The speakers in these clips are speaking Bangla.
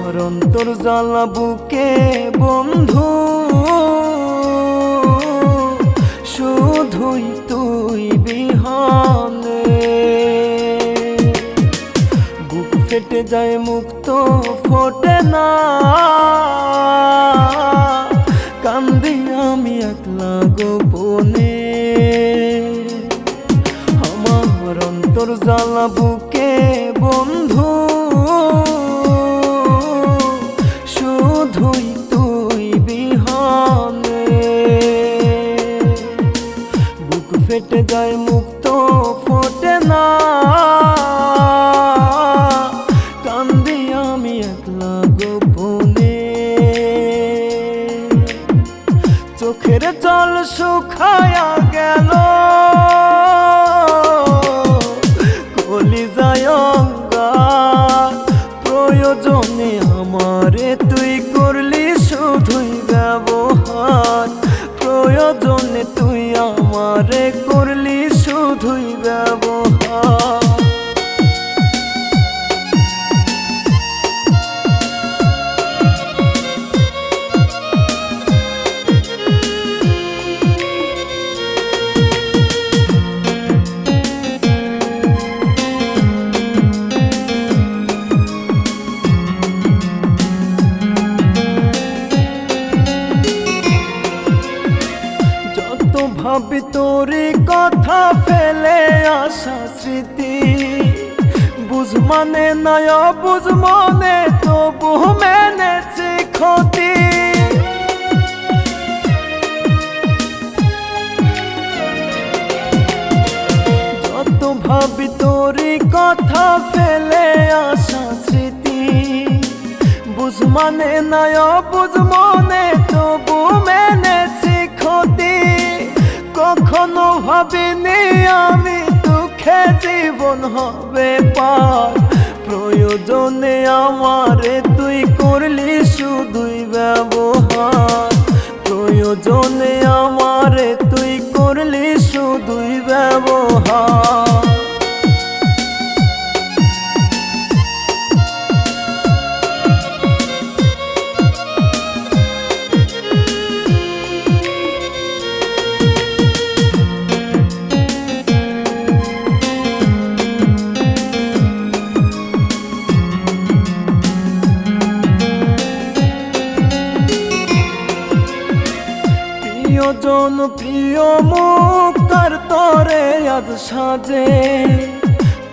আমার অন্তর জ্বালা বুকে বন্ধু, শুধুই তুই বিহানে। বুক ফেটে যায় মুক্ত ফোটে না, কান্দি আমি একলা গোপনে। আমার অন্তর জ্বালা বুকে বন্ধু, শুধুই তুই বিহানে। বুক ফেটে যায় মুক্ত ফোটে না, কান্দি আমি একলা গোপনে। চোখের জল শুকায়া গেল, কলিজায় অঙ্গার। প্রয়োজনে আমারে তুই করলি শুধুই ব্যবহার, প্রয়োজনে তুই আমারে করলি শুধুই ব্যবহার। ভাবি তোরই কথা ফেলে আসা স্মৃতি, বুঝ মানে নয় বুঝ মনে তবু মেনেছি ক্ষতি। যত ভাবি তোরই কথা ফেলে আসা স্মৃতি, বুঝ মানে নয় বুঝ মনে তবু মেনেছি ক্ষতি। কখনো ভাবিনি আমি দুঃখে জীবন হবে পার, প্রয়োজনে আমারে তুই করলি শুধুই ব্যবহার, প্রয়োজনে আমারে তুই করলি শুধুই ব্যবহার। প্রিয়জন প্রিয় মুখ তার তরে আজ সাজে,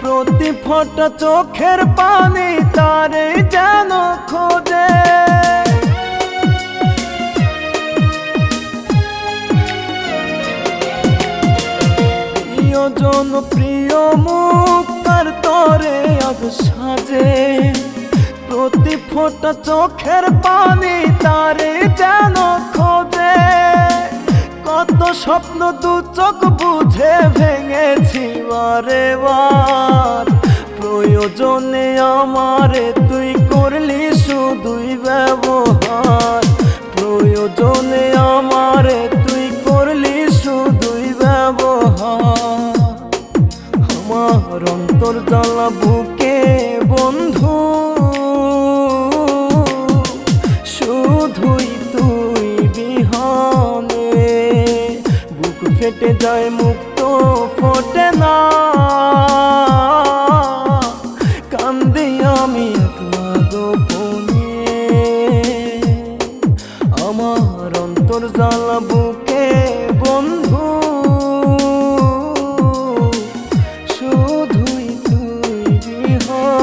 প্রতি ফোঁটা চোখের পানি তারে যেন খোঁজে। প্রিয়জন প্রিয় মুখ তার তরে আজ সাজে, প্রতি ফোঁটা চোখের পানি তারে যেন খোঁজে। কত স্বপ্ন দু চোখ বুঝে ভেঙেছি বারে বার, প্রয়োজনে আমারে তুই করলি শুধুই ব্যবহার, প্রয়োজনে আমারে তুই করলি শুধুই ব্যবহার। আমার অন্তর জ্বালা বুকে বন্ধু, শুধুই তুই বিহানে। বুক ফেটে যায় মুক্ত ফোটে না, কান্দি আমি একলা গোপনে। আমার অন্তর জ্বালা বুকে বন্ধু, শুধুই তুই বিহানে।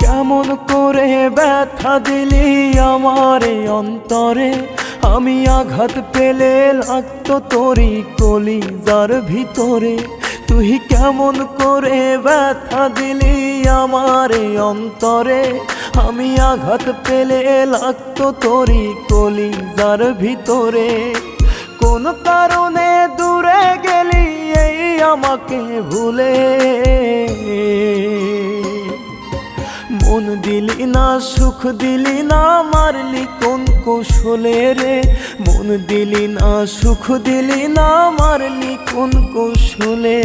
কেমন করে ব্যথা দিলি আমারে অন্তরে, আমি আঘাত পেলে লাগতো তোরই কলিজার ভিতরে। তুই কেমন করে ব্যথা দিলি আমারে অন্তরে, আমি আঘাত পেলে লাগতো তোরই কলিজার ভিতরে। কোন কারণে দূরে গেলি এই আমাকে ভুলে, মন দিলি না সুখ দিলি না মারলি কোন কৌশলে রে, মন দিলি না সুখ দিলি না মারলি কোন কৌশলে।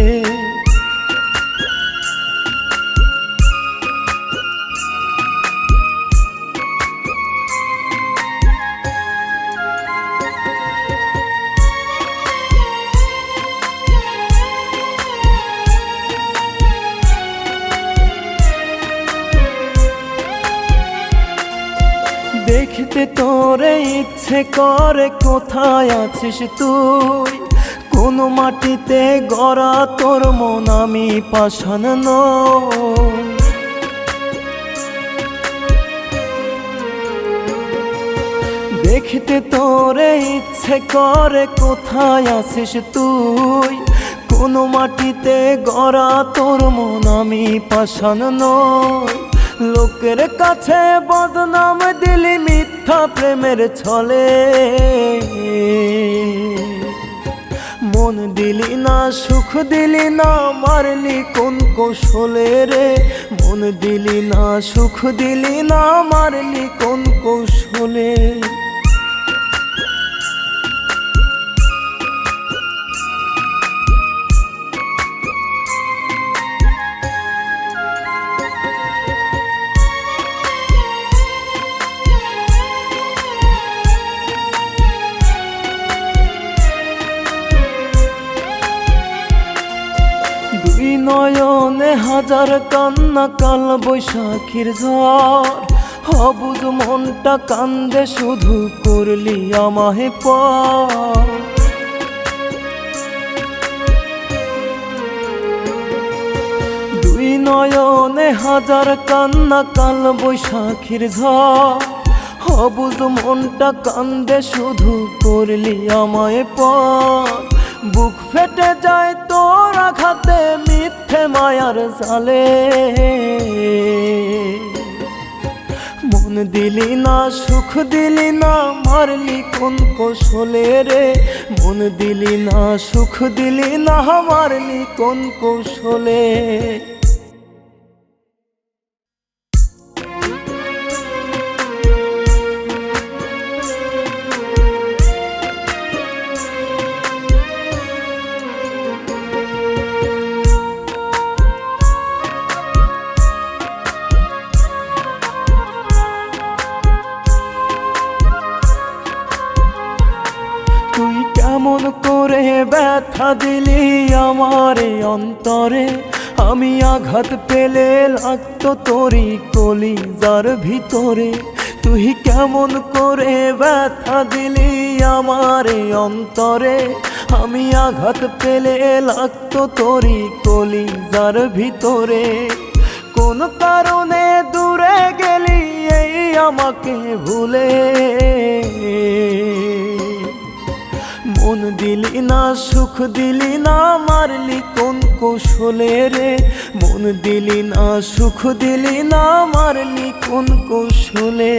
দেখতে তোরে ইচ্ছে করে কোথায় আছিস তুই, কোন মাটিতে গড়া তোর মন আমি পাষাণ নই। দেখতে তোরে ইচ্ছে করে কোথায় আছিস তুই, কোন মাটিতে গড়া তোর মন আমি পাষাণ নই। লোকের কাছে বদনাম দিলি মিথ্যা প্রেমের ছলে, মন দিলি না সুখ দিলি না মারলি কোন কৌশলে রে, মন দিলি না সুখ দিলি না মারলি কোন কৌশলে। দুই নয়নে হাজার কান্না কাল বৈশাখীর ঝড়, অবুঝ মনটা কান্দে শুধু করলি আমাহে পর। দুই নয়নে হাজার কান্না কাল বৈশাখীর ঝড়, অবুঝ মনটা কান্দে শুধু করলি আমায় পর। বুক ফেটে যায় তোর আঘাতে মিথ্যে মায়ার জালে, মন দিলি না সুখ দিলি না মারলি কোন কৌশলে রে, মন দিলি না সুখ দিলি না মারলি কোন কৌশলে। তুই কেমন করে ব্যথা দিলি আমার অন্তরে, আমি আঘাত পেলে লাগতো তোরই কলিজার ভিতরে। তুই কেমন করে ব্যথা দিলি আমার অন্তরে, আমি আঘাত পেলে লাগতো তোরই কলিজার ভিতরে। কোন কারণে দূরে গেলি এই আমাকে ভুলে, মন দিলি না সুখ দিলি না মারলি কোন কৌশলে রে, মন দিলি না সুখ দিলি না মারলি কোন কৌশলে।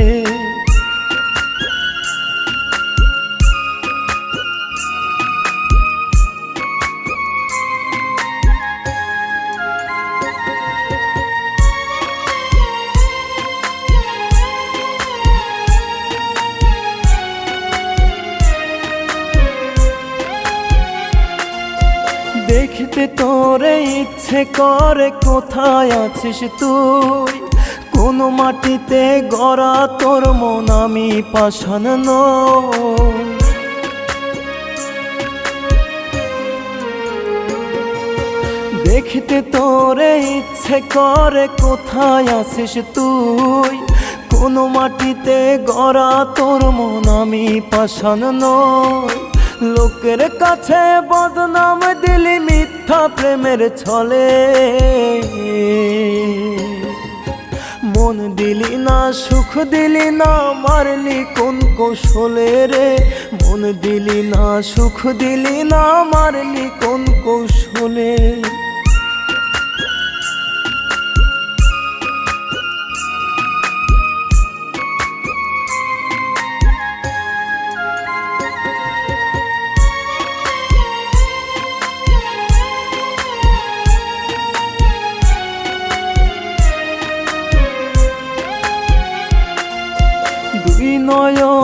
দেখতে তোরে ইচ্ছে করে কোথায় আছিস তুই, কোন মাটিতে গড়া তোর মন আমি পাষাণ নই। দেখতে তোরে ইচ্ছে করে কোথায় আছিস তুই, কোন মাটিতে গড়া তোর মন আমি পাষাণ নই। লোকের কাছে বদনাম দিলি মিথ্যা প্রেমের ছলে, মন দিলি না সুখ দিলি না মারলি কোন কৌশলে রে, মন দিলি না সুখ দিলি না মারলি কোন কৌশলে।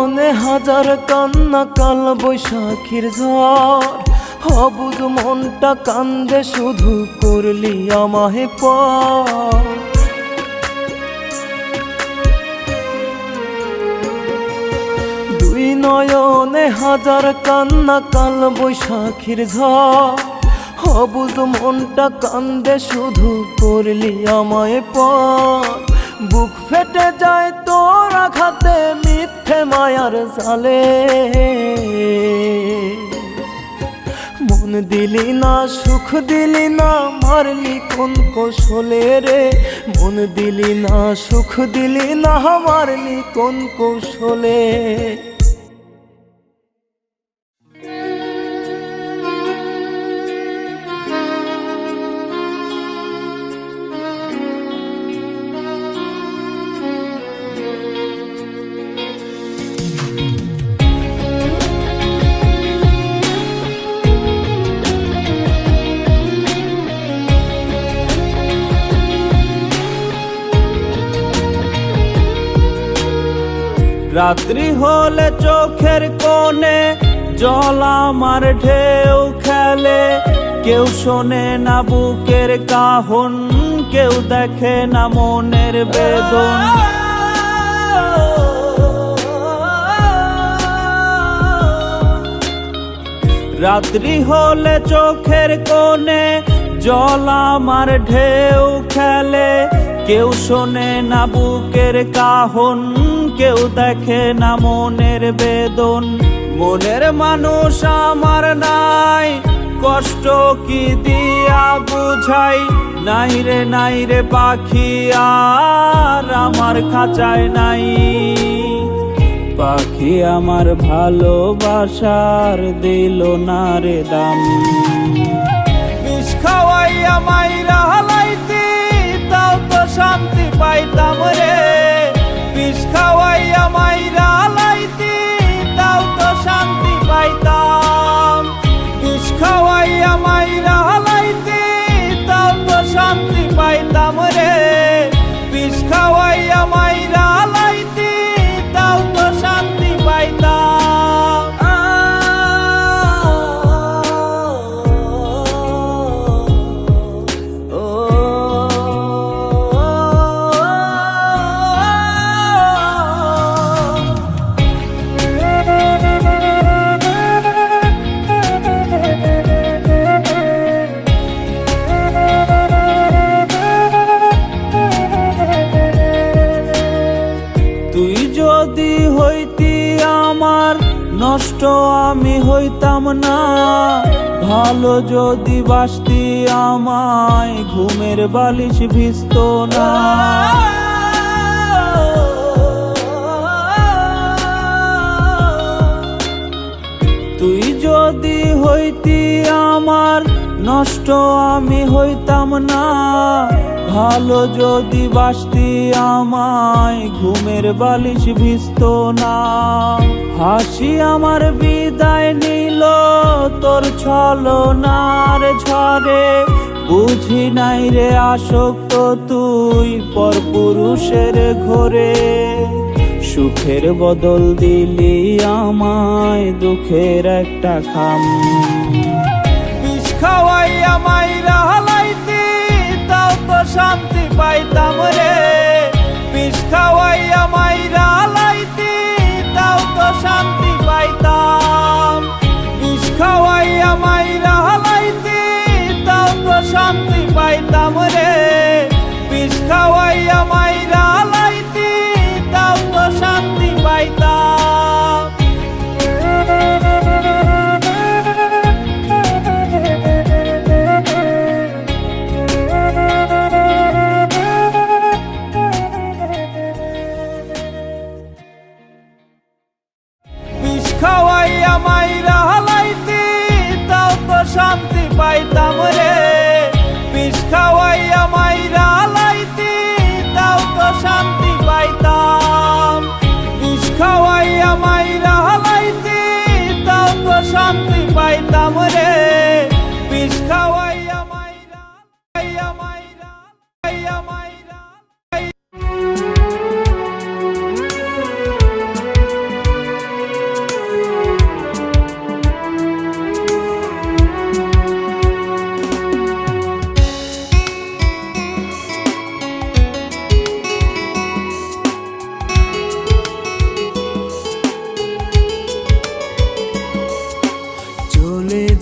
নয়নে হাজার কান্না কাল বৈশাখীর ঝড়, অবুঝ মনটা কান্দে শুধু করলি আমাহে পর। দুই নয়নে হাজার কান্না কাল বৈশাখীর ঝড়, অবুঝ মনটা কান্দে শুধু করলি আমায় পর। বুক ফেটে যায় তোর আঘাতে মিথ্যে মায়ার জালে, মন দিলি না সুখ দিলি না মারলি কোন কৌশলে রে, মন দিলি না সুখ দিলি না মারলি কোন কৌশলে। রাত্রি হলে চোখের কোণে জল আমার ঢেউ খেলে, কেউ শোনে না বুকের কাহন, কেউ দেখে না মনের বেদন। রাত্রি হলে চোখের কোণে জল আমার ঢেউ খেলে, কেউ শোনে না বুকের কাহন, কেউ দেখে না মনের বেদন। মনের মানুষ আমার নাই, কষ্ট কি দিয়া বুঝাই, নাই রে পাখি আর আমার খাঁচায় নাই। পাখি আমার ভালোবাসার দিল না রে দাম, বিষ খাওয়াইয়া মাইরা হালাইতি তাও তো শান্তি পাইতাম রে। বিষ খাওয়াইয়া মাইরা হালাইতি তাও তো শান্তি পাইতাম, বিষ খাওয়াইয়া মাইরা হালাইতি তাও তো শান্তি পাইতাম রে। বিষ খাওয়াইয়া মাইরা হালাইতি তাও তো শান্তি পাইতাম। তুই যদি হইতি আমার নষ্ট আমি হইতাম না, ভালো যদি বাসতি আমায় ঘুমের বালিশ ভিজত না। তুই যদি হইতি আমার নষ্ট আমি হইতাম না, ভালো যদি বাসতি আমায় ঘুমের বালিশ ভিজত না। হাসি আমার বিদায় নিল তোর ছলনার ঝড়ে, বুঝি নাই রে আসক্ত তুই পরপুরুষের ঘরে। সুখের বদল দিলি আমায় দুঃখের একটা খাম, বিষ খাওয়াইয়া মাইরা হালাইতি তাও তো শান্তি পাইতাম রে। বিষ খাওয়াইয়া মাইরা হালাইতি তাও তো শান্তি পাইতাম, বিষ খাওয়াইয়া মাইরা হালাইতি তাও তো শান্তি পাইতাম রে। বিষ খাওয়াইয়া মাইরা হালাইতি তাও তো শান্তি পাইতাম।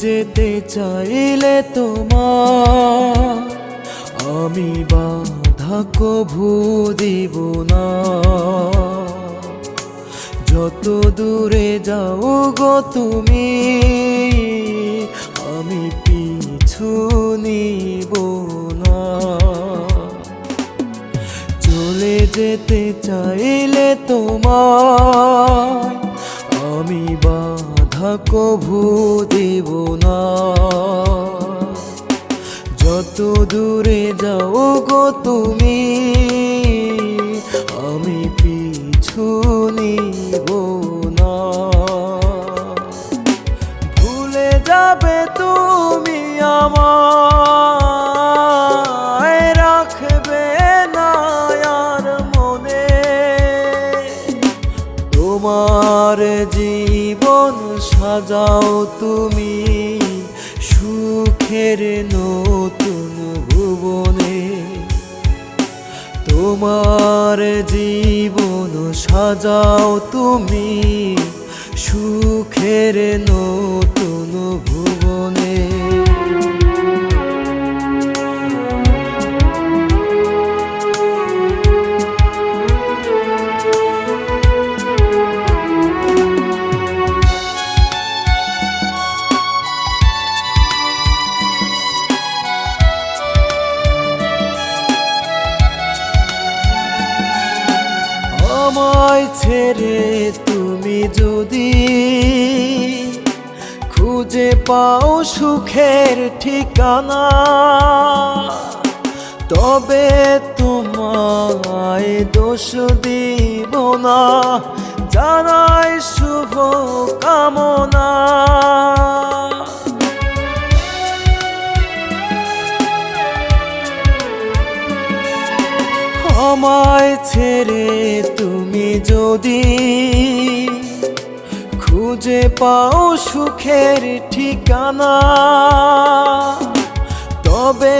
যেতে চাইলে তোমার আমি বাধা কভু দিব না। যত দূরে যাও গো তুমি আমি পিছু নিব না। চলে যেতে চাইলে তোমার আমি বাধা কভু দেব না। যত দূরে যাও গো তুমি আমি পিছু নিব না। ভুলে যাবে তুমি আমায়, রাখবে না আর মনে। তোমার জীবন সাজাও তুমি সুখের নতুন ভুবনে। তোমার জীবন সাজাও তুমি সুখের নতুন ভুবনে। আমায় ছেড়ে তুমি যদি খুঁজে পাও সুখের ঠিকানা, তবে তোমায় দোষ দিব না, জানাই শুভ কামনা। আমায় ছেড়ে তুমি যদি খুঁজে পাও সুখের ঠিকানা, তবে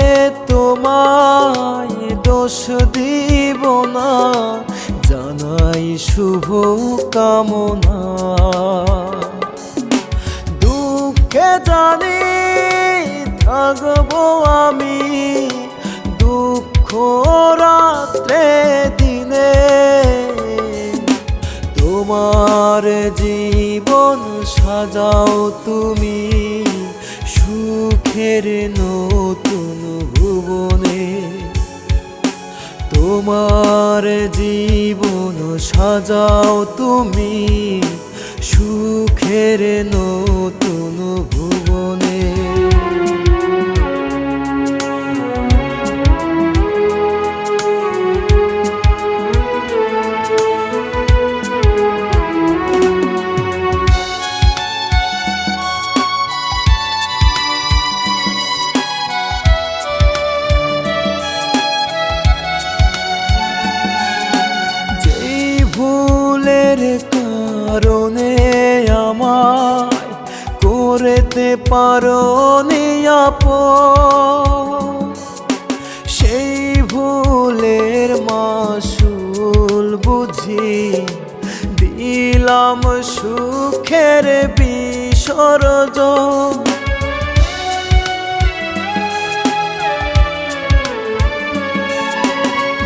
তোমায় দোষ দিব না, জানাই শুভ কামনা। দুঃখে জানি থাকবো আমি, দুঃখ রাত্রে দিনে। তোমার জীবন সাজাও তুমি সুখের নতুন ভুবনে। তোমার জীবন সাজাও তুমি সুখের নতুন ভুবনে। কারণে আমায় করতে পারোনি আপন, সেই ভুলের মাসুল বুঝি দিলাম সুখের বিসর্জন।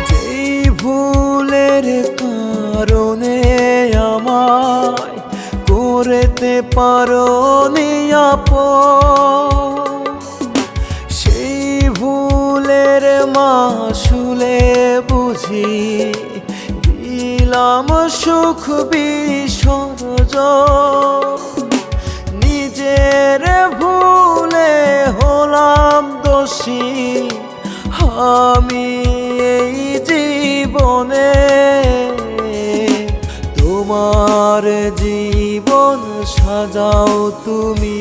যেই ভুলের কারণে আমায় করতে পারোনি আপন, সেই ভুলের মাসুলে বুঝি দিলাম সুখ বিসর্জন। নিজের ভুলে হলাম দোষী আমি এই জীবনে। তোমার জীবন সাজাও তুমি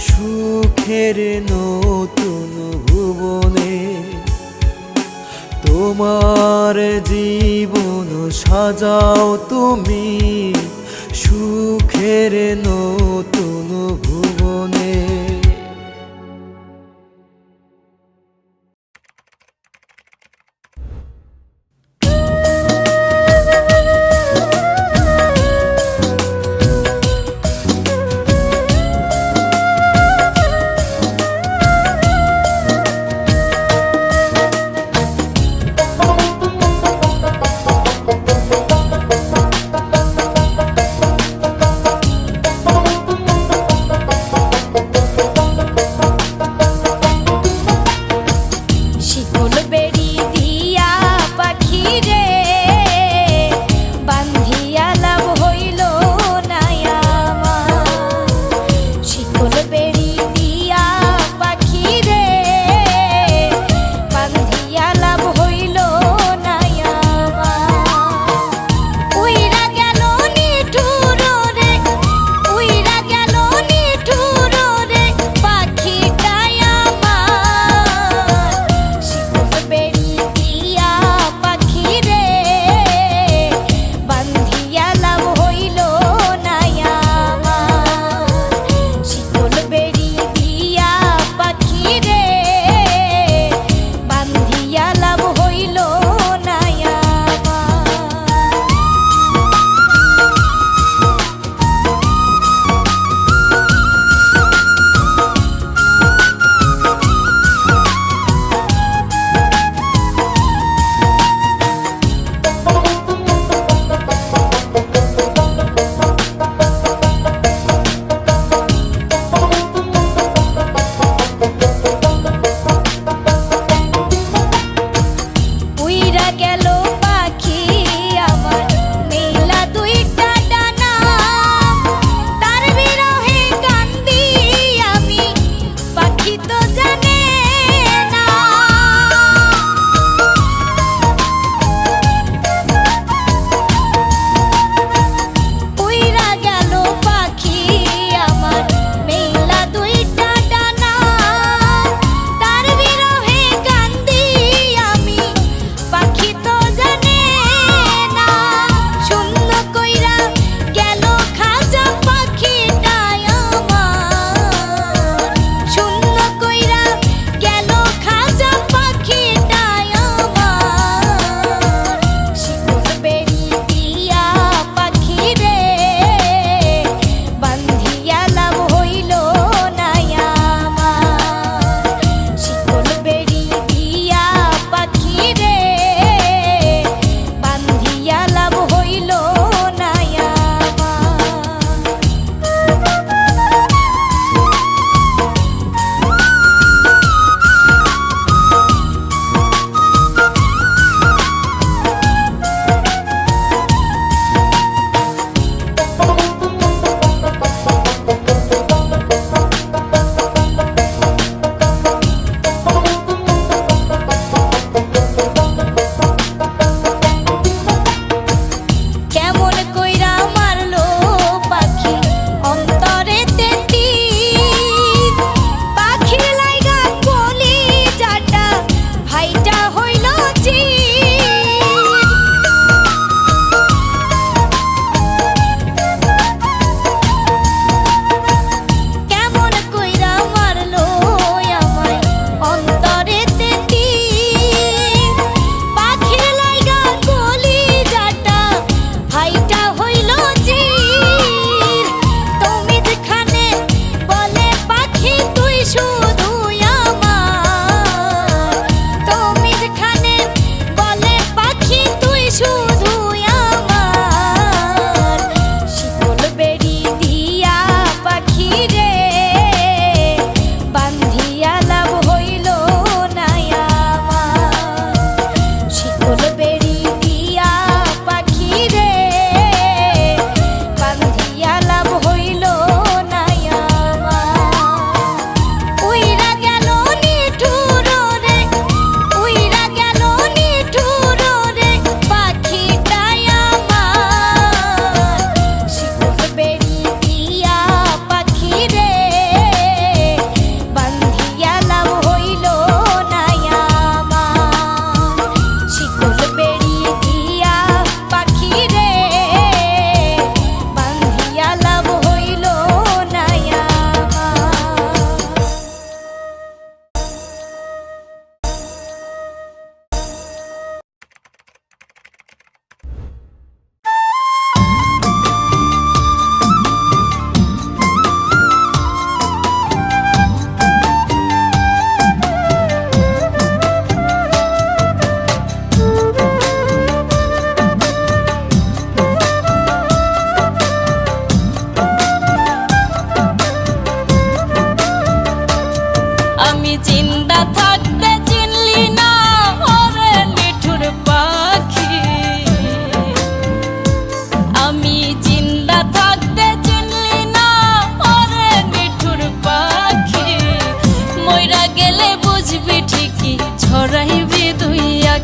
সুখের নতুন ভুবনে। তোমার জীবন সাজাও তুমি সুখের নতুন ভুবনে।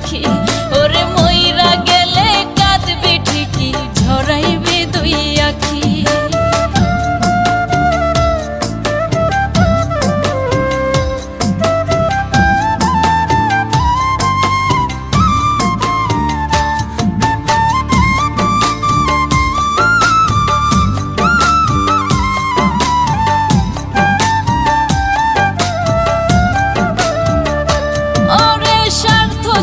আখি, ওরে মইরা গেলে কাঁদবি ঠিকই, ঝরাইবি দুই আখি।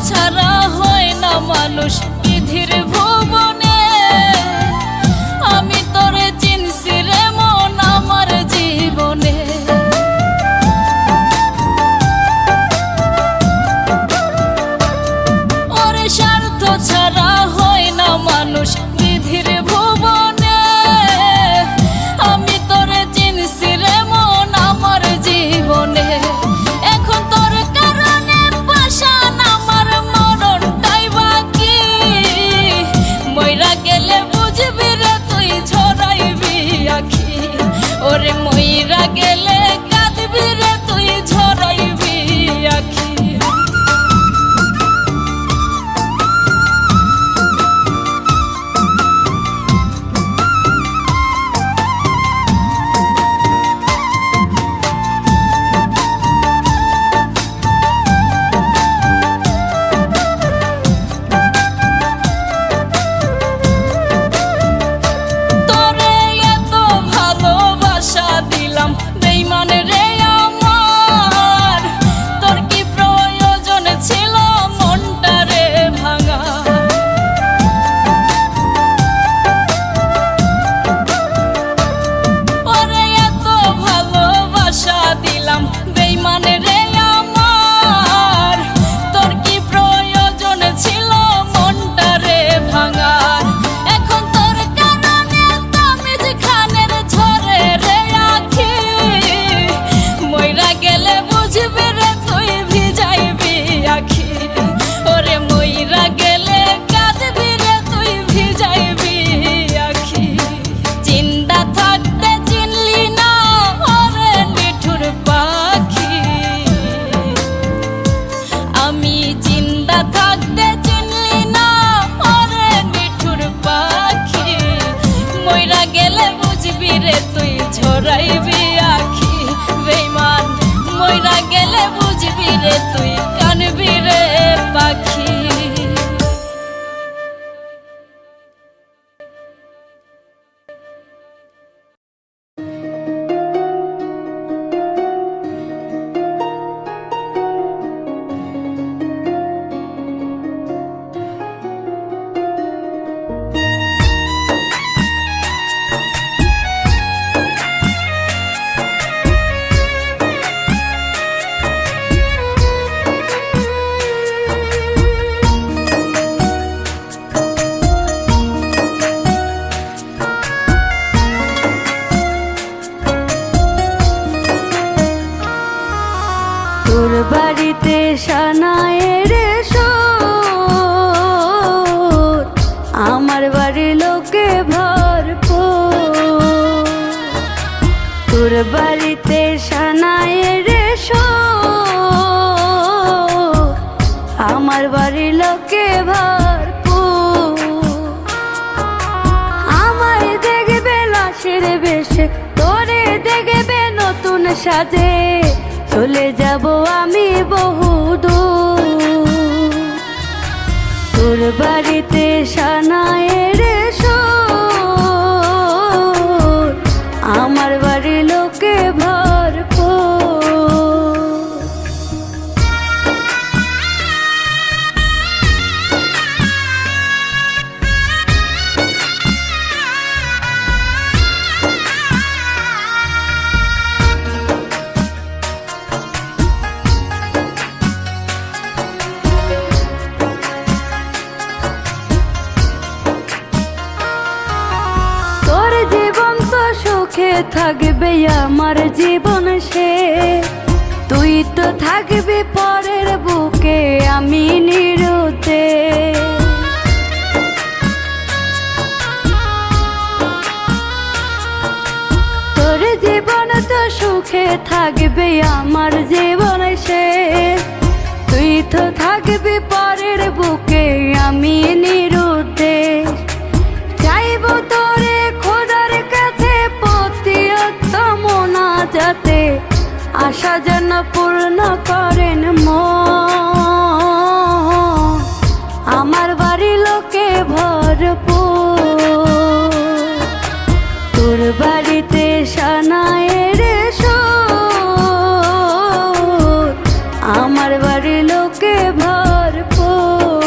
ছাড়া হয় না মানুষ বিধির ভুবনে, আমি তোরে চিনছি রে মন আমার জীবনে। ওরে স্বার্থ ছাড়া হয় না মানুষ বিধির ভুবনে, আমি তোরে চিনছি রে মন আমার জীবনে। এখন তোর কারণে পাশান আমার মরণটাই বাকি, মইরা গেলে বুঝবি রে তুই ঝরাইবি আখি, ওরে মইরা গেলে কাঁদবি রে তুই ঝরাইবি আখি। ঝরাইবি আখি বেঈমান, মইরা গেলে বুঝবি রে তুই কানবি রে পাখি। তোর বাড়িতে সানায়ের সুর, আমার বাড়ির লোকে ভরপুর। তোর বাড়িতে সানায়ের সুর, আমার বাড়ির লোকে ভরপুর। আমায় দেখবে লাশের বেশে, তোরে দেখবে নতুন সাজে, চলে যাব আমি বহুদূর। তোর বাড়িতে সানায়ের সুর, আমার বাড়ির লোকে ভরপুর। সুখে থাকবে আমার জীবন সে, তুই তো থাকবি পরের বুকে, আমি নিরুতে। তোর জীবন তো সুখে থাকবে আমার জীবন সে, তুই তো থাকবি পরের বুকে আমি নিরুদ্দেশ চাইব তোরে খোদার কাছে প্রতিয়ত মোনাজাতে আশা যেন পূর্ণ করেন মন আমার বাড়ি লোকে ভরপুর তোর বাড়িতে সানায়ের সুর আমার বাড়ি লোকে ভরপুর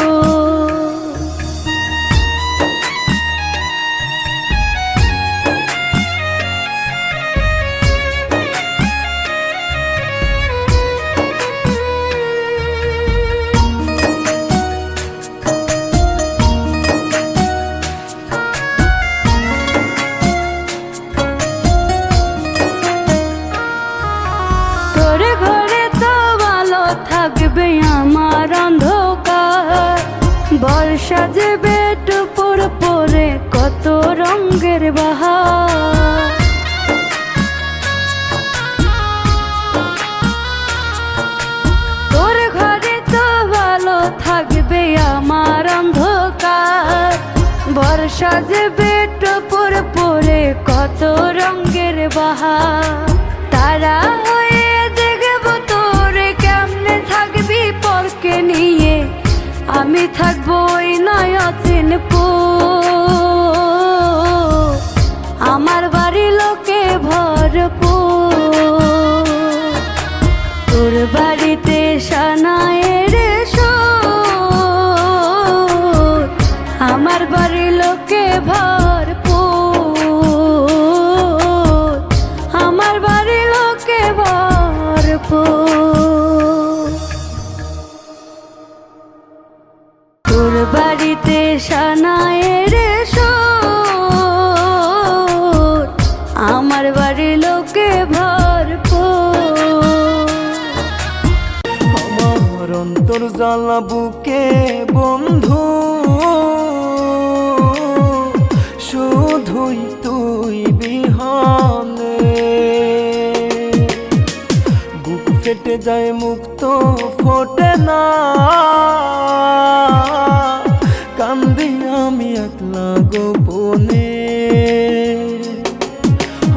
তোর ঘরে তো ভালো থাকবে আমার অন্ধকার বর্ষা যাবে টুপুর পরে কত রঙের বাহার তোর ঘরে তো ভালো থাকবে আমার অন্ধকার বর্ষা যাবে টুপুর পরে কত রঙের বাহার তারা হয়ে দেখব তোরে কেমনে থাকবি পরকে নিয়ে আমি থাকবো ওই নয়ন আমার বাড়ি লোকে ভরপুর তোর বাড়িতে সানায়ের সুর আমার বাড়ি লোকে ভরপুর আমার বাড়ি লোকে ভরপুর তোর বাড়িতে সানায়ের সুর আমার বাড়ি লোকে ভরপুর আমার অন্তর জ্বালা বুকে বন্ধু শুধুই তুই বিহানে বুক ফেটে যায় মুক্ত ফোটে না কান্দি আমি একলা গোপনে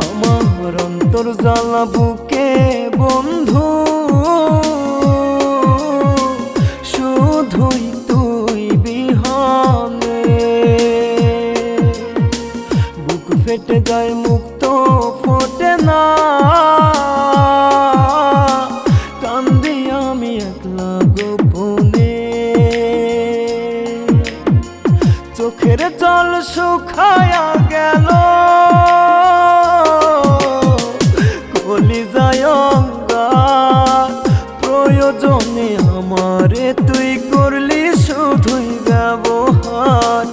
আমার অন্তর জ্বালা বুকে বন্ধু শুধুই তুই বিহানে বুক ফেটে যায় মুক্ত ফোটে না কান্দি আমি একলা গোপনে চোখের জল শুকায়া গেল কলিজায় অঙ্গার প্রয়োজনে আমারে তুই করলি শুধুই ব্যবহার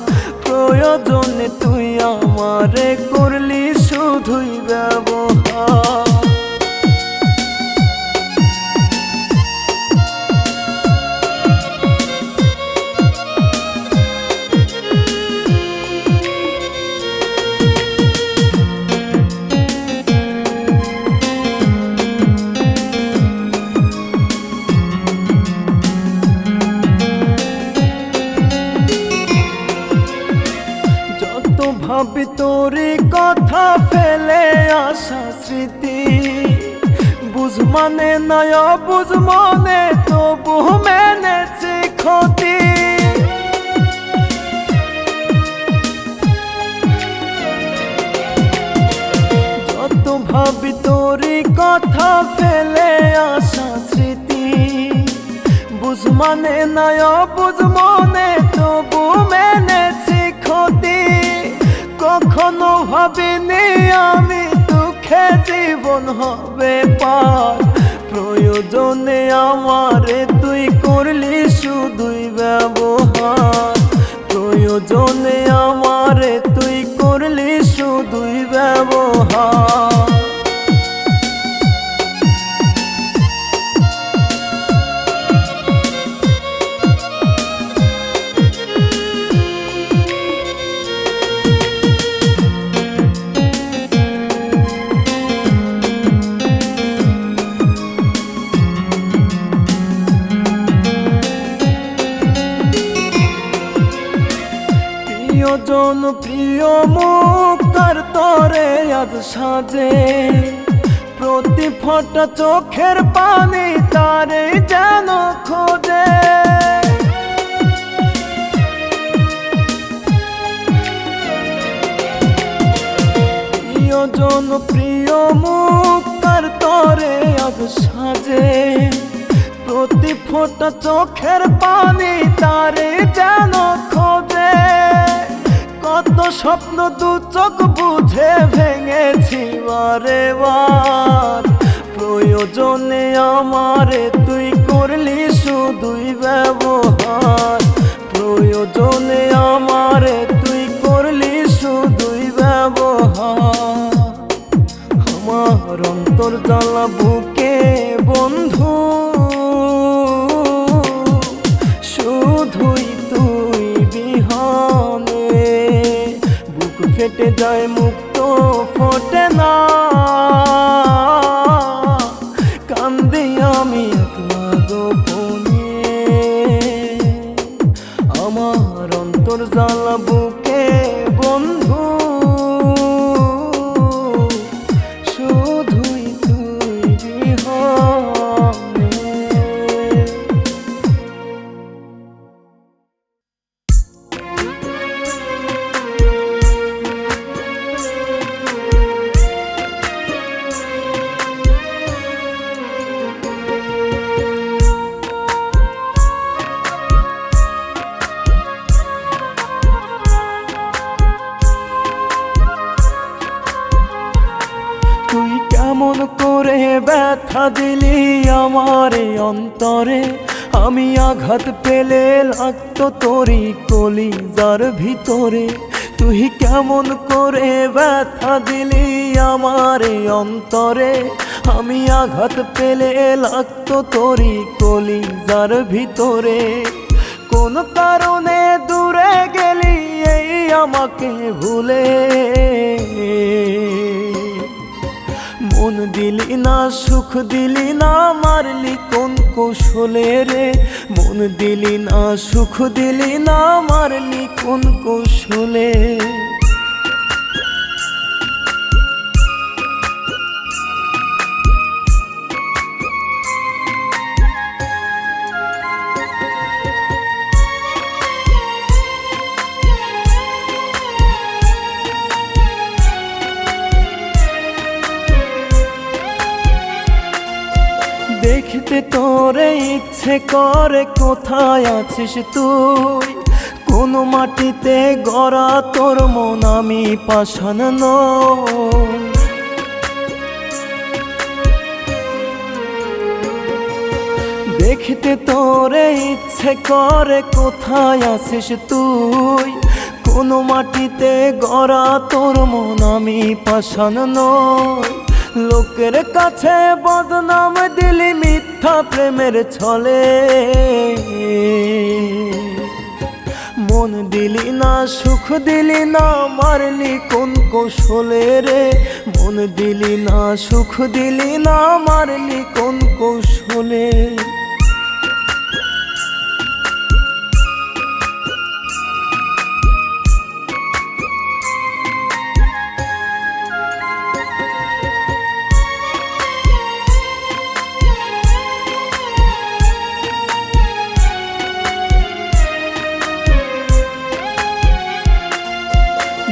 প্রয়োজনে তুই আমারে করলি শুধুই ব্যবহার ভাবি তোরে কথা ফেলে আসা স্মৃতি বুঝ মানে নয় বুঝ মনে তবু মেনেছে ক্ষতি যত ভাবি তোরে কথা ফেলে আসা স্মৃতি বুঝ মানে নয় বুঝ মনে তবু মেনেছে ক্ষতি কখনো ভাবিনি আমি দুঃখে জীবন হবে পার প্রয়োজনে আমারে তুই করলি শুধুই ব্যবহার প্রয়োজনে আমারে তুই করলি শুধুই ব্যবহার প্রিয়জন প্রিয় মুখ তার তরে আজ সাজে, প্রতি ফোঁটা চোখের পানি তারে যেন খোঁজে। প্রিয়জন প্রিয় মুখ তার তরে আজ সাজে, প্রতি ফোঁটা চোখের পানি তারে যেন খোঁজে। কত স্বপ্ন দু চোখ বুঝে ভেঙেছি বারে বার, প্রয়োজনে আমারে তুই করলি শুধুই ব্যবহার, প্রয়োজনে আমারে তুই করলি শুধুই ব্যবহার। আমার অন্তর জ্বালা বুকে বন্ধু, শুধুই তুই বিহনে বুক ফেটে যায় মুক্ত ফোটে না, কান্দি আমি একলা গোপনে। আমার অন্তর জ্বালা বুকে বন্ধু, শুধুই তুই বিহনে। তুই কেমন করে ব্যথা দিলি আমারে অন্তরে, আমি আঘাত পেলে লাগতো তোরই কলিজার ভিতরে। তুই কেমন করে ব্যথা দিলি আমারে অন্তরে, আমি আঘাত পেলে লাগতো তোরই কলিজার ভিতরে। কোন কারণে দূরে গেলি এই আমাকে ভুলে, মন দিলি না সুখ দিলি না মারলি কোন কৌশলে রে, মন দিলি না সুখ দিলি না মারলি কোন কৌশলে। দেখতে তোরে ইচ্ছে করে কোথায় আছিস তুই, কোন মাটিতে গড়া তোর মন আমি পাষাণ নই। দেখতে তোরে ইচ্ছে করে কোথায় আছিস তুই, কোন মাটিতে গড়া তোর মন আমি পাষাণ নই। লোকের কাছে বদনাম দিলি মিথ্যা প্রেমের ছলে, মন দিলি না সুখ দিলি না মারলি কোন কৌশলে রে, মন দিলি না সুখ দিলি না মারলি কোন কৌশলে।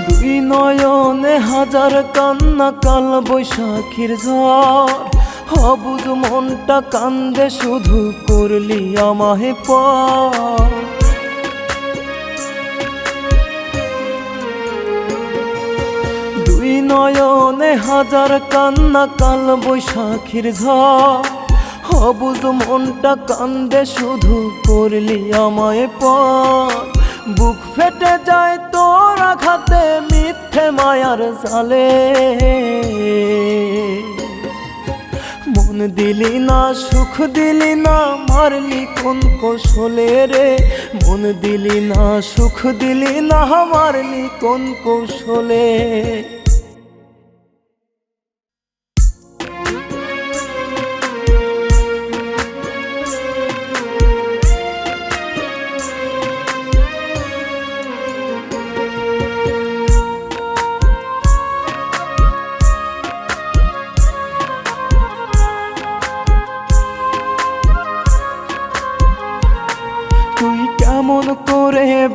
দুই নয়নে হাজার কান্না কাল বৈশাখীর ঝড়, অবুঝ মনটা কান্দে শুধু করলি আমাহে পর। দুই নয়নে হাজার কান্না কাল বৈশাখীর ঝড়, অবুঝ মনটা কান্দে শুধু করলি আমায় পর। বুক ফেটে যায় তোর আঘাতে মিথ্যে মায়ার জালে, মন দিলি না সুখ দিলি না মারলি কোন কৌশলে রে, মন দিলি না সুখ দিলি না মারলি কোন কৌশলে।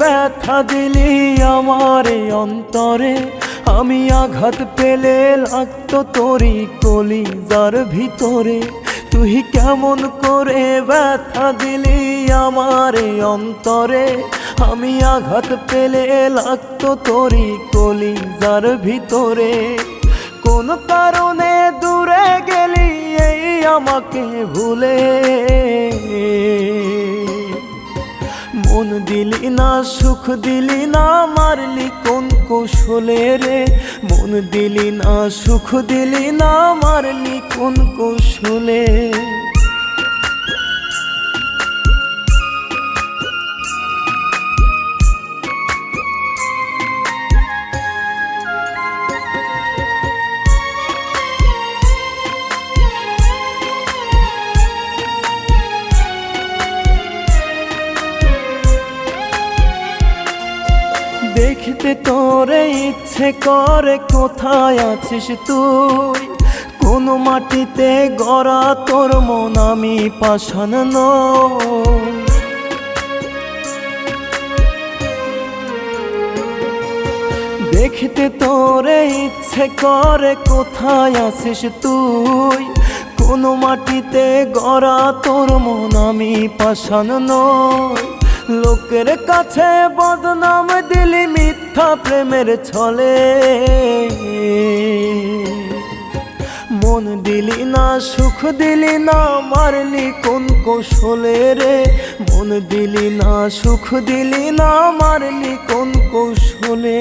ব্যথা দিলি আমার এই অন্তরে, আমি আঘাত পেলে লাগতো তোরই কলিজার ভিতরে। তুই কেমন করে ব্যথা দিলি আমার এই অন্তরে, আমি আঘাত পেলে লাগতো তোরই কলিজার ভিতরে। কোন কারণে দূরে গেলি এই আমাকে ভুলে, মন দিলি না সুখ দিলি না মারলি কোন কৌশলে রে, মন দিলি না সুখ দিলি না মারলি কোন কৌশলে। দেখতে তোরে ইচ্ছে করে কোথায় আছিস তুই, কোন মাটিতে গড়া তোর মন আমি পাষাণ নই। দেখতে তোরে ইচ্ছে করে কোথায় আছিস তুই, কোন মাটিতে গড়া তোর মন আমি পাষাণ নই। লোকের কাছে বদনাম দিলি মিথ্যা প্রেমের ছলে, মন দিলি না সুখ দিলি না মারলি কোন কৌশলে রে, মন দিলি না সুখ দিলি না মারলি কোন কৌশলে।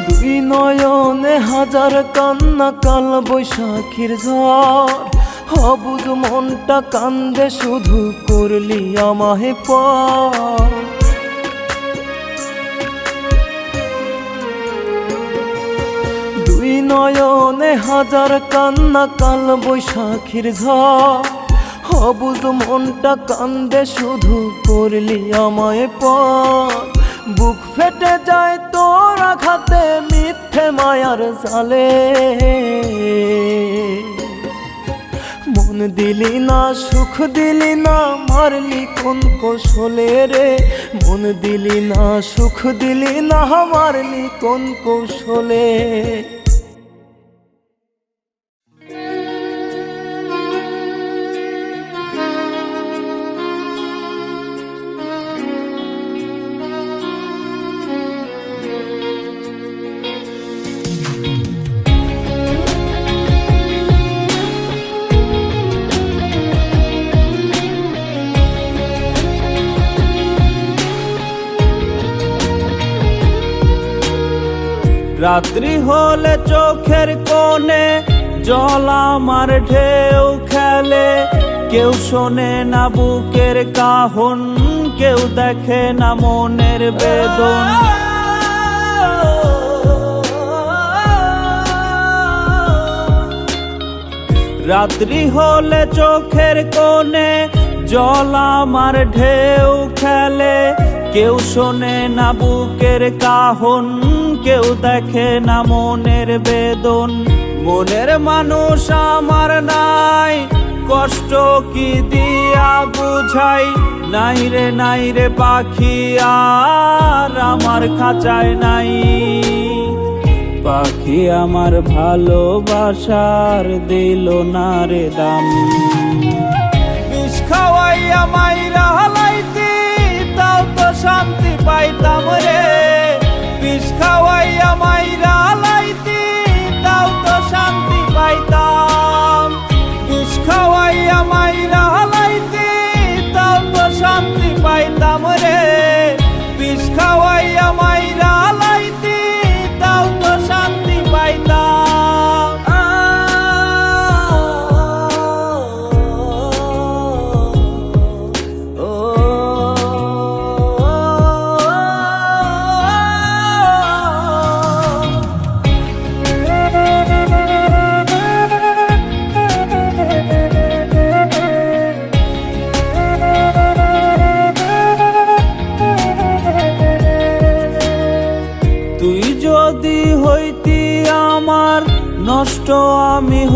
দুই নয়নে হাজার কান্না কাল বৈশাখীর ঝড়, অবুঝ মনটা কান্দে শুধু করলি আমাহে পর। দুই নয়নে হাজার কান্না কাল বৈশাখীর ঝড়, অবুঝ মনটা কান্দে শুধু করলি আমায় পর। বুক ফেটে যায় তোর আঘাতে মিথ্যে মায়ার জালে, মন দিলি না সুখ দিলি না মারলি কোন কৌশলে রে, মন দিলি না সুখ দিলি না মারলি কোন কৌশলে। রাত্রি হলে চোখের কোণে জল আমার ঢেউ খেলে, কেউ শোনে না বুকের কাহন, কেউ দেখে না মনের বেদন। রাত্রি হলে চোখের কোণে জল আমার ঢেউ খেলে, কেউ শোনে না বুকের কাহন, কেউ দেখে না মনের বেদন। মনের মানুষ আমার নাই, কষ্ট কি দিয়া বুঝাই, নাই রে পাখি আর আমার খাঁচায় নাই। পাখি আমার ভালোবাসার দিল না রে দাম, বিষ খাওয়াইয়া মাইরা হালাইতি তাও তো শান্তি পাইতাম রে। বিষ খাওয়াইয়া মাইরা হালাইতি তাও তো শান্তি পাইতাম, বিষ খাওয়াইয়া মাইরা হালাইতি তাও তো শান্তি পাইতাম রে। বিষ খাওয়াইয়া মাইরা হালাইতি তাও তো শান্তি পাইতাম।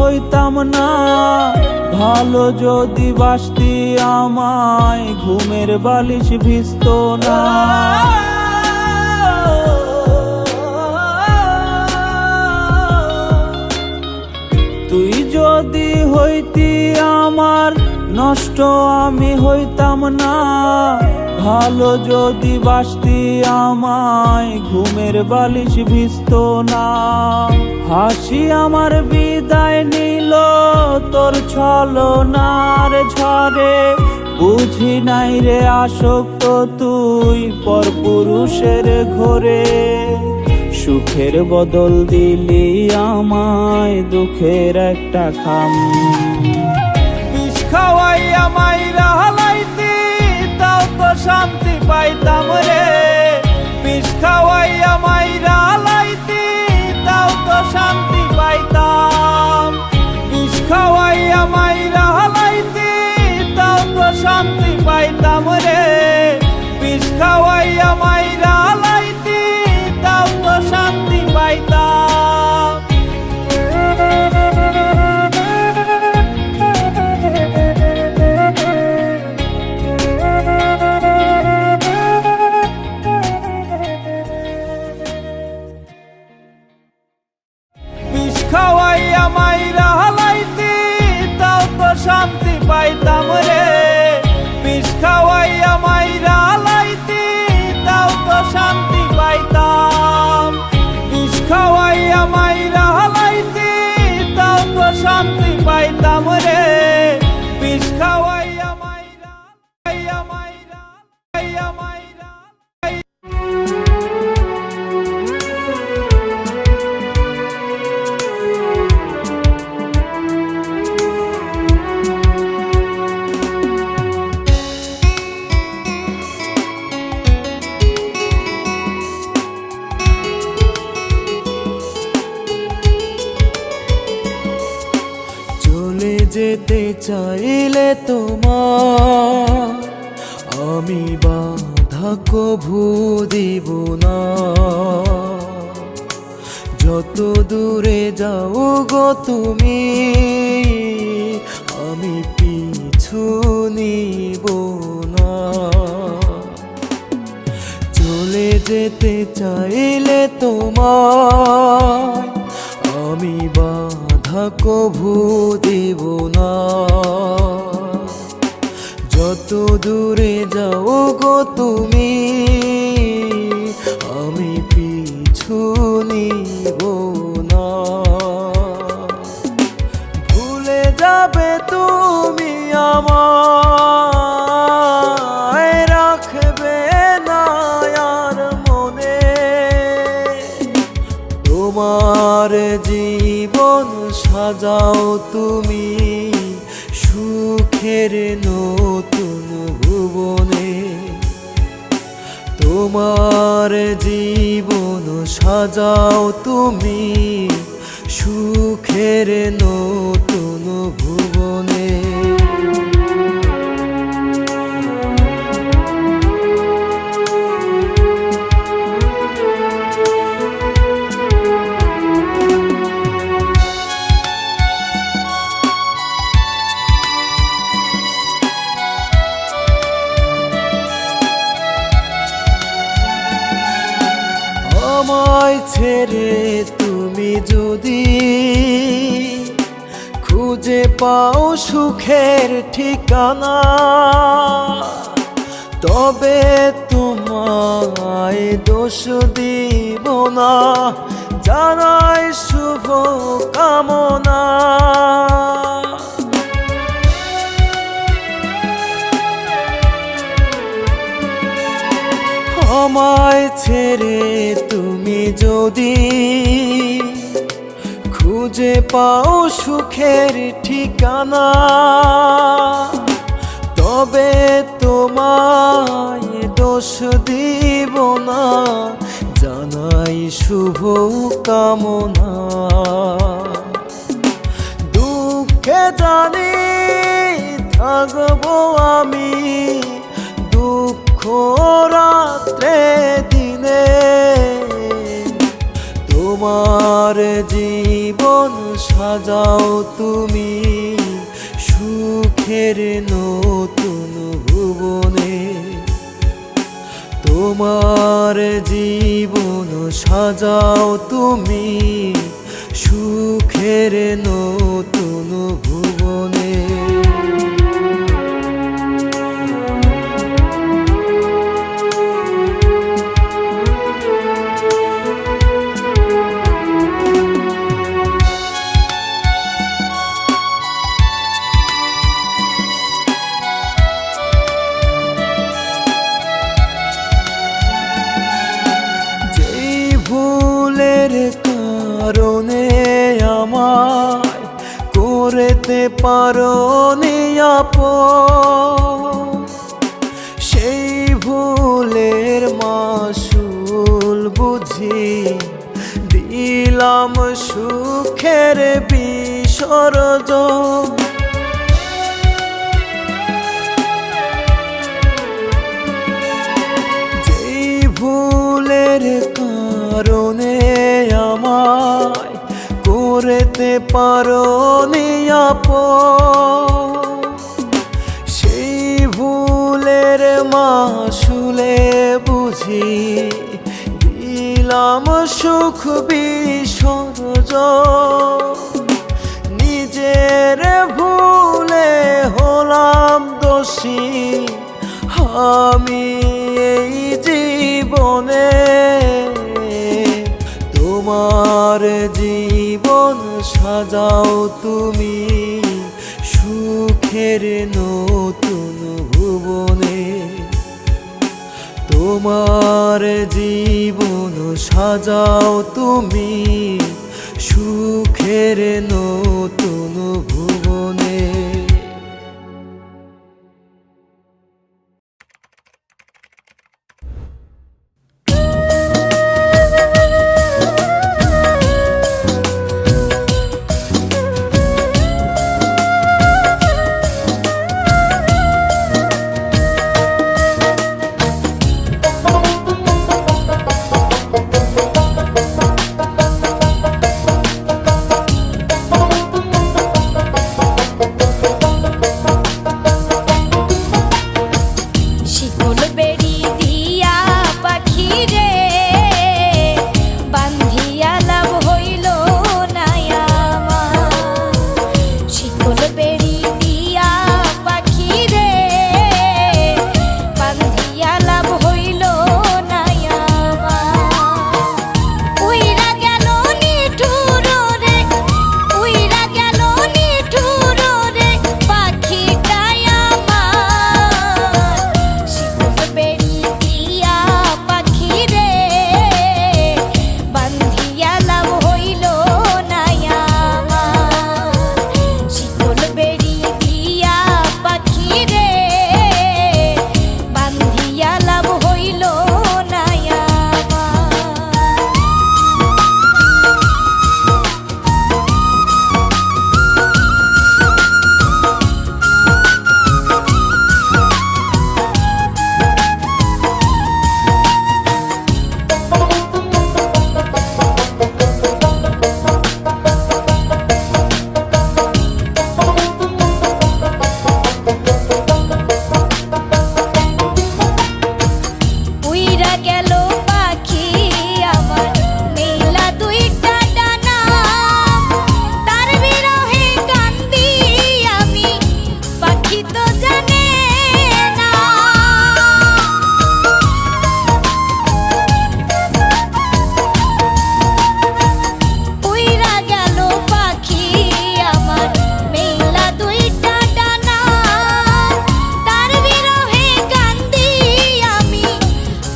হইতাম না, ভালো যদি বাসতি আমায় ঘুমের বালিশ ভিজতো না। তুই যদি হইতি আমার নষ্ট আমি হইতাম না, ভালো যদি বাসতি আমায় ঘুমের বালিশ ভিজতো না। হাসি আমার বিদায় নিল তোর ছলনার ঝড়ে, বুঝি নাই রে আসক্ত তুই পরপুরুষের ঘরে। সুখের বদল দিলি আমায় দুঃখের একটা খাম, বিষ খাওয়াইয়া মাইরা হালাইতি তাও তো শান্তি পাইতাম রে। বিষ খাওয়াইয়া মাইরা হালাইতি তাও তো শান্তি পাইতাম। বিষ খাওয়াইয়া মাইরা হালাইতি তাও তো শান্তি পাইতাম রে। বিষ খাওয়াইয়া মাইরা হালাইতি তাও তো শান্তি পাইতাম। বিষ খাওয়াইয়া মাইরা হালাইতি তাও তো শান্তি পাইতাম রে। বিষ খাওয়াইয়া মাইরা হালাইতি তাও তো শান্তি পাইতাম। বিষ খাওয়াইয়া মাইরা হালাইতি তাও তো শান্তি পাইতাম রে। বিষ খাওয়াইয়া মাইরা হালাইয়া মাইরা হালাইয়া মাইরা। চলে যেতে চাইলে তোমার আমি বাধা কভু দিব না। যত দূরে যাও গো তুমি আমি পিছু নিব না। চলে যেতে চাইলে তোমার আমি বাধা কভু দেব না। যত দূরে যাও গো তুমি আমি পিছু নিব না। ভুলে যাবে তুমি আমায়, রাখবে না আর মনে। তোমার জীবন সাজাও তুমি সুখের নতুন ভুবনে। তোমার জীবন সাজাও তুমি সুখের নতুন ভুবনে। আমায় ছেড়ে তুমি যদি খুঁজে পাও সুখের ঠিকানা, তবে তোমায় দোষ দিব না, জানাই শুভ কামনা। আমায় ছেড়ে তুমি যদি খুঁজে পাও সুখের ঠিকানা, তবে তোমায় দোষ দিব না, জানাই শুভ কামনা। দুঃখে জানি থাকবো আমি, দুঃখ রাত্রে দিনে, তোমার জীবন সাজাও তুমি সুখের নতুন ভুবনে। তোমার জীবন সাজাও তুমি সুখের নতুন ভুবনে। ভুলের কারণে আমায় করতে পারোনি আপন, সেই ভুলের মাসুল বুঝি দিলাম সুখের বিসর্জন। যেই ভুলের কারণে আমায় করতে পারোনি আপন, সেই ভুলের মাসুলে বুঝি দিলাম সুখ বিসর্জন। নিজের ভুলে হলাম দোষী আমি এই জীবনে। তোমার জীবন সাজাও তুমি সুখের নতুন ভুবনে। তোমার জীবন সাজাও তুমি সুখের নতুন ভুবনে।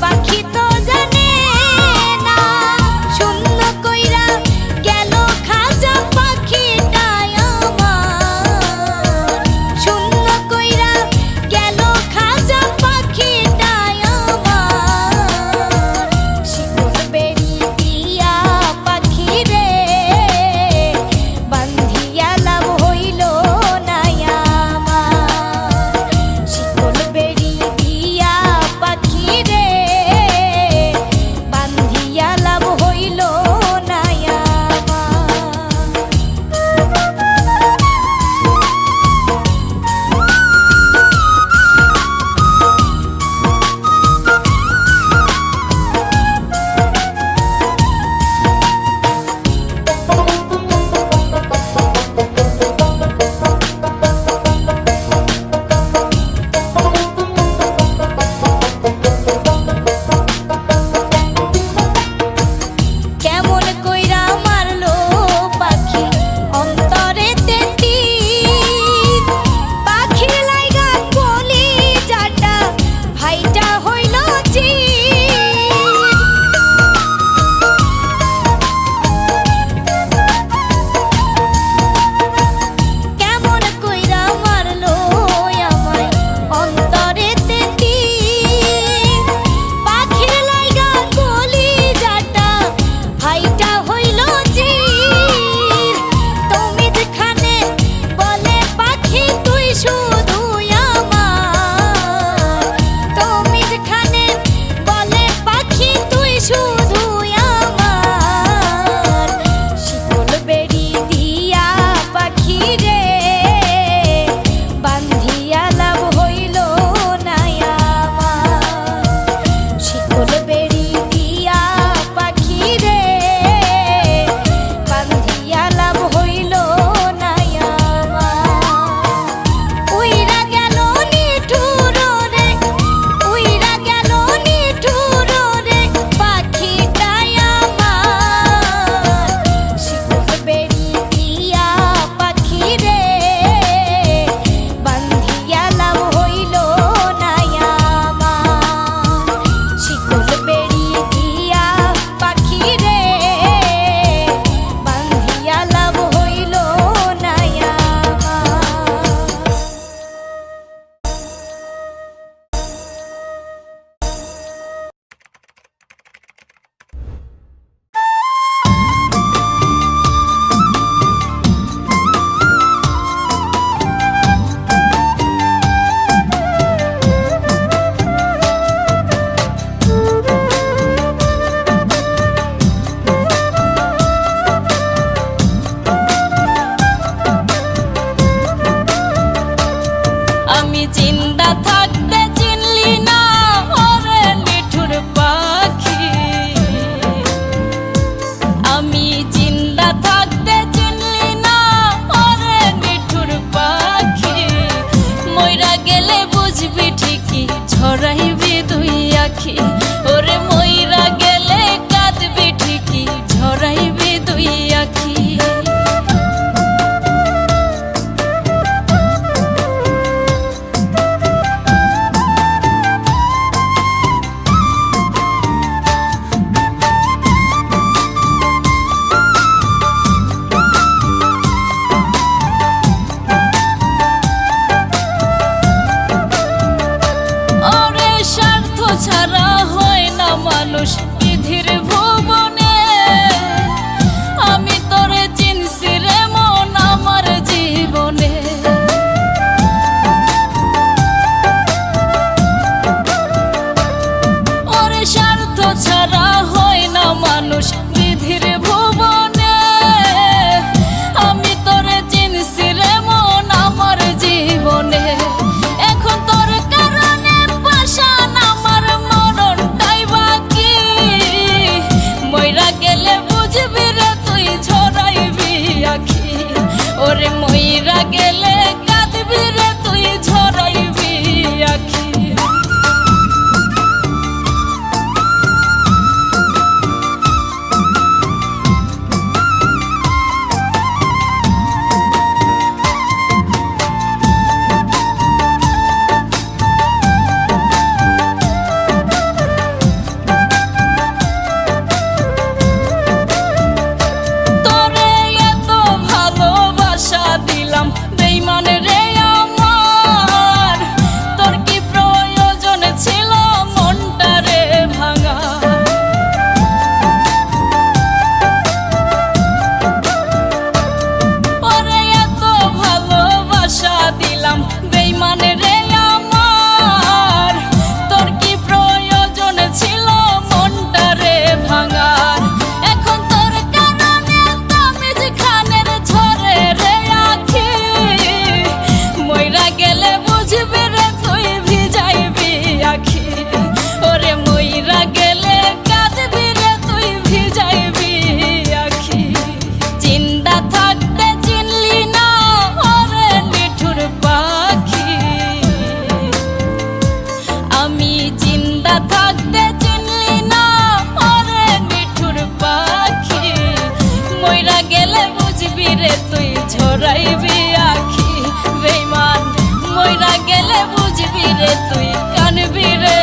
পাখি তো জানে বিধির ভুবনে আমি তোরে চিনছি রে মন আমার জীবনে। ওরে স্বার্থ ছাড়া হয় না মানুষ বিধির ভুবনে আমি তোরে চিনছি রে মন আমার জীবনে। এখন তোর কারণে পাশান আমার মরণটাই বাকি, মইরা গেলে বুঝবি রে তুই ঝরাইবি আখি। ওরে মইরা গেলে কাঁদবি রে তুই ঝরাইবি আখি। তোরে এত ভালোবাসা দিলাম বেঈমান রে আমার, তোর কি প্রয়োজন ছিল মনটারে ভাঙা। ওরে এত ভালোবাসা দিলাম বেঈমান রে আমার, তোর কি প্রয়োজন ছিল মনটারে ভাঙার। এখন তোর কারণে তামিজ খানের ঝরে রে আখি, মইরা গেলে বুঝবি রে তুই ভিজাইবি আখি। ওরে মইরা গেলে কাঁদবি রে তুই ভিজাইবি আখি। জিন্দা থাকতে চিনলি না ওরে নিঠুর পাখি, আমি জিন্দা থাকতে চিনলি না ওরে নিঠুর পাখি। মইরা গেলে বুঝবি রে তুই ঝরাইবি আখি বেঈমান, মইরা গেলে বুঝবি রে তুই কানবি রে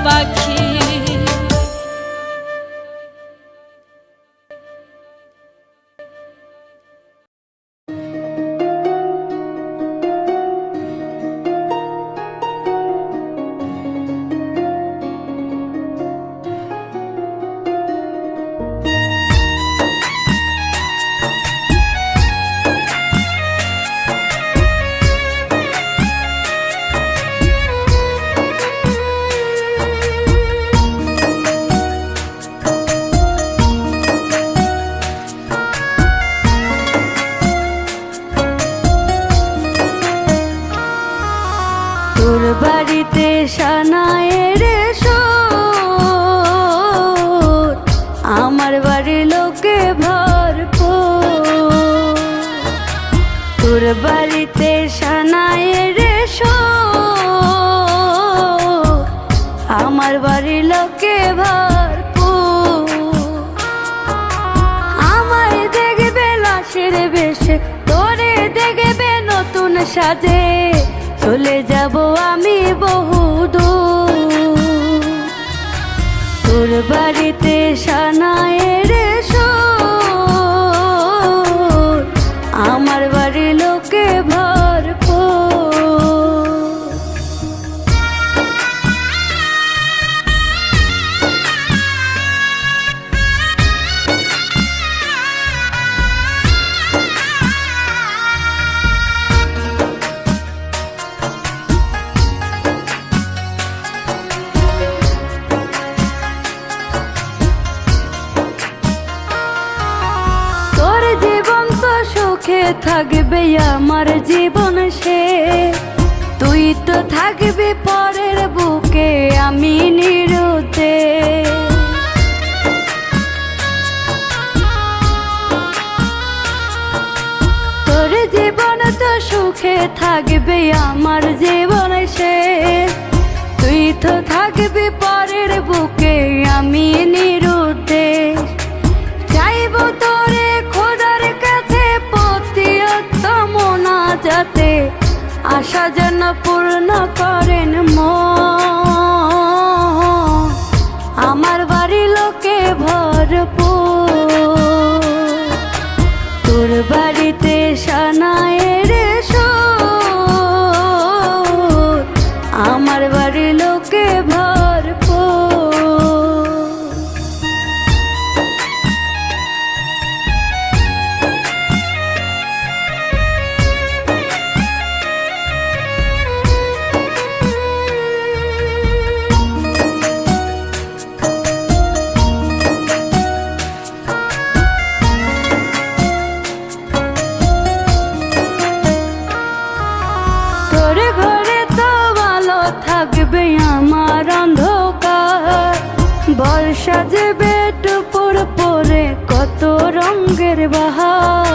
পাখি। তোর বাড়িতে সানায়ের সুর, আমার বাড়ির লোকে ভরপুর। তোর বাড়িতে সানায়ের সুর, আমার বাড়ির লোকে ভরপুর। আমায় দেখবে লাশের বেশে, তোরে দেখবে নতুন সাজে, চলে যাব আমি বহুদূর। তোর বাড়িতে সানায়ের সুর, আমার বাড়ির লোকে ভরপুর। সুখে থাকবে আমার জীবন সে, তুই তো থাকবি পরের বুকে আমি নিরুতে। তোর জীবন তো সুখে থাকবে আমার জীবন সে, তুই তো থাকবি পরের বুকে আমি নিরুতে। চাইব তোরে খোদার কাছে প্রতিয়ত মোনাজাতে, আশা যেন পূর্ণ করেন মন, আমার বাড়ির লোকে ভরপুর। তোর বাড়িতে সানায়ের সুর, আমার বাড়ির লোকে ভরপুর। সাজবে টুপুর পরে কত রঙের বাহার।